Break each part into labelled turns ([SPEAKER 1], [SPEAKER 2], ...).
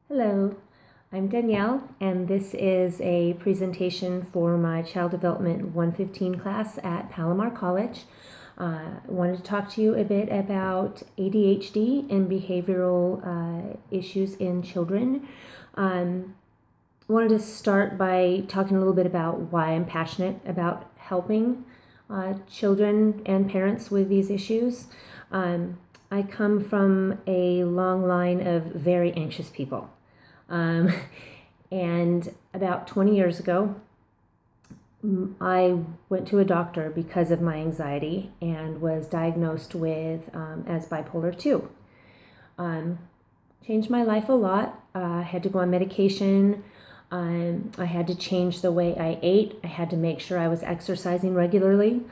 [SPEAKER 1] Hello, I'm Danielle, and this is a presentation for my Child Development 115 class at Palomar College. I wanted to talk to you a bit about ADHD and behavioral issues in children. I wanted to start by talking a little bit about why I'm passionate about helping children and parents with these issues. I come from a long line of very anxious people. Um, and about 20 years ago, I went to a doctor because of my anxiety and was diagnosed with as bipolar 2. Changed my life a lot. I had to go on medication. I had to change the way I ate. I had to make sure I was exercising regularly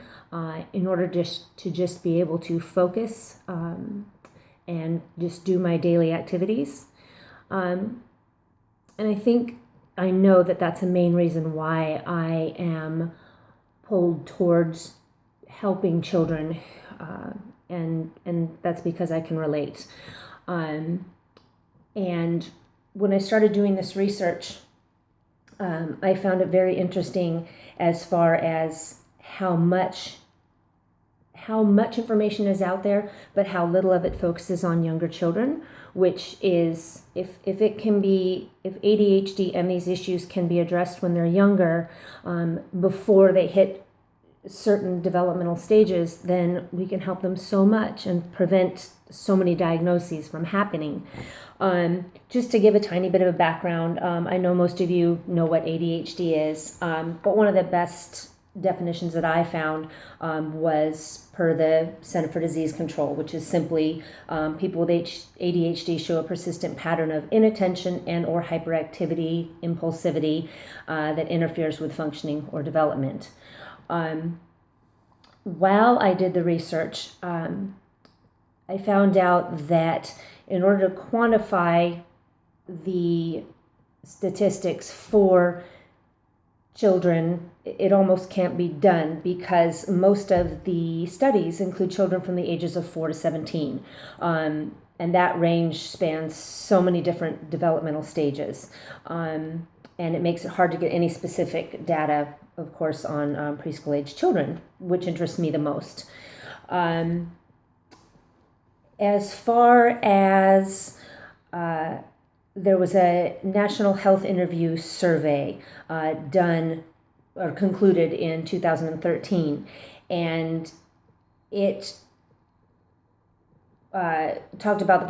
[SPEAKER 1] in order to just be able to focus and just do my daily activities. And I know that that's a main reason why I am pulled towards helping children, and that's because I can relate. And when I started doing this research, I found it very interesting as far as how much information is out there, but how little of it focuses on younger children, which is if ADHD and these issues can be addressed when they're younger, before they hit certain developmental stages, then we can help them so much and prevent so many diagnoses from happening. Just to give a tiny bit of a background, I know most of you know what ADHD is, but one of the best definitions that I found was per the Center for Disease Control, which is simply people with ADHD show a persistent pattern of inattention and or hyperactivity, impulsivity that interferes with functioning or development. While I did the research, I found out that in order to quantify the statistics for children, it almost can't be done because most of the studies include children from the ages of 4 to 17. And that range spans so many different developmental stages. And it makes it hard to get any specific data, of course, on preschool age children, which interests me the most. As far as there was a National Health Interview survey done or concluded in 2013, and it talked about the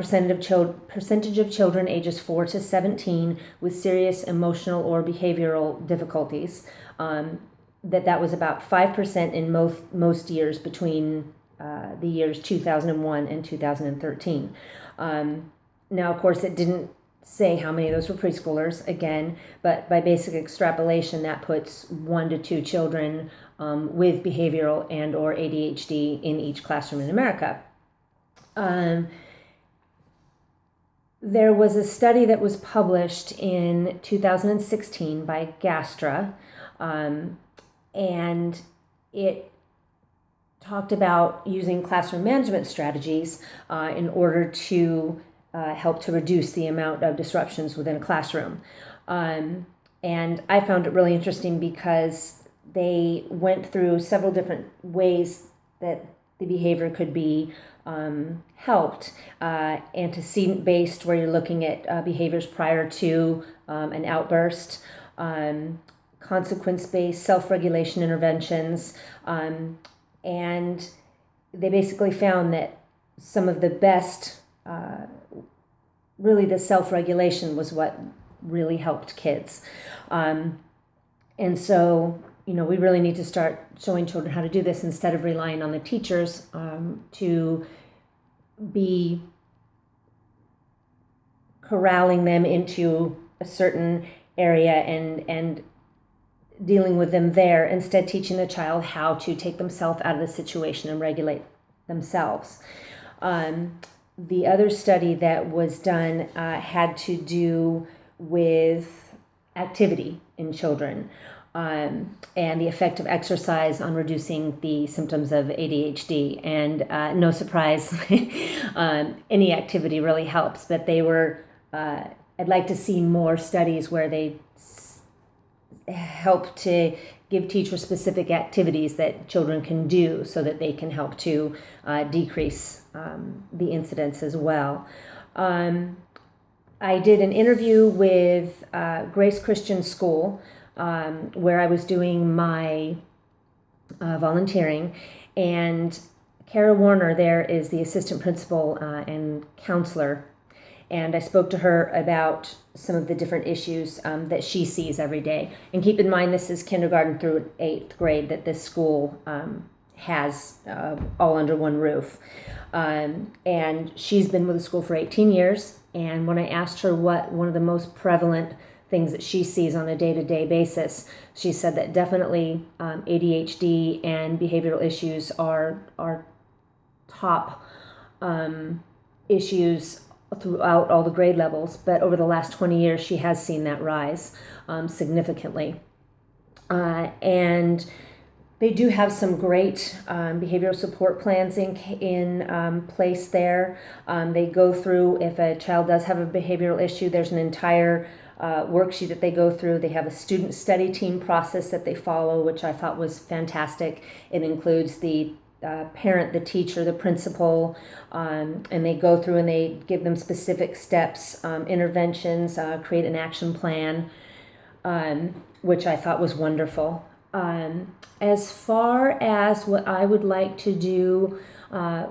[SPEAKER 1] percentage of children ages 4 to 17 with serious emotional or behavioral difficulties. That was about 5% in most years between the years 2001 and 2013. Now, of course, it didn't say how many of those were preschoolers, again, but by basic extrapolation, that puts 1 to 2 children with behavioral and or ADHD in each classroom in America. There was a study that was published in 2016 by Gastra, and it talked about using classroom management strategies in order to help to reduce the amount of disruptions within a classroom. And I found it really interesting because they went through several different ways that the behavior could be helped. Antecedent-based, where you're looking at behaviors prior to an outburst. Consequence-based, self-regulation interventions. And they basically found that some of the best, really the self-regulation was what really helped kids. And so, we really need to start showing children how to do this instead of relying on the teachers to be corralling them into a certain area and dealing with them there, instead teaching the child how to take themselves out of the situation and regulate themselves. The other study that was done had to do with activity in children and the effect of exercise on reducing the symptoms of ADHD. And no surprise, any activity really helps, but they were I'd like to see more studies where they help to give teachers specific activities that children can do so that they can help to decrease the incidence as well. I did an interview with Grace Christian School where I was doing my volunteering, and Kara Warner there is the assistant principal and counselor, and I spoke to her about some of the different issues that she sees every day. And keep in mind, this is kindergarten through 8th grade that this school has all under one roof. And she's been with the school for 18 years. And when I asked her what one of the most prevalent things that she sees on a day-to-day basis, she said that definitely ADHD and behavioral issues are top issues throughout all the grade levels, but over the last 20 years she has seen that rise significantly. And they do have some great behavioral support plans in place there. They go through, if a child does have a behavioral issue, there's an entire worksheet that they go through. They have a student study team process that they follow, which I thought was fantastic. It includes the parent, the teacher, the principal, and they go through and they give them specific steps, interventions, create an action plan, which I thought was wonderful. As far as what I would like to do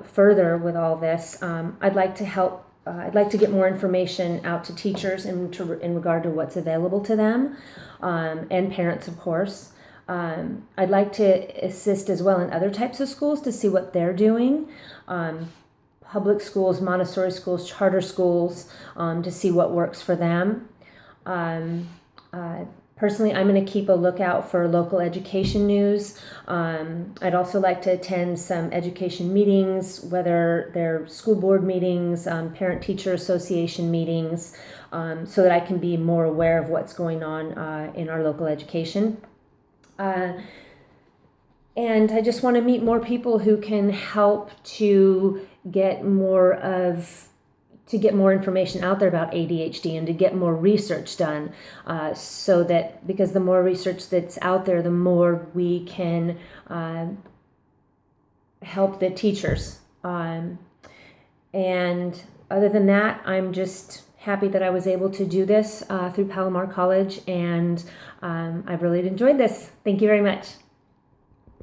[SPEAKER 1] further with all this, I'd like to help. I'd like to get more information out to teachers in regard to what's available to them, and parents, of course. I'd like to assist as well in other types of schools to see what they're doing. Public schools, Montessori schools, charter schools, to see what works for them. Personally, I'm going to keep a lookout for local education news. I'd also like to attend some education meetings, whether they're school board meetings, parent-teacher association meetings, so that I can be more aware of what's going on in our local education. And I just want to meet more people who can help to get more information out there about ADHD and to get more research done, so that, because the more research that's out there, the more we can help the teachers. And other than that, I'm just happy that I was able to do this through Palomar College, and I've really enjoyed this. Thank you very much.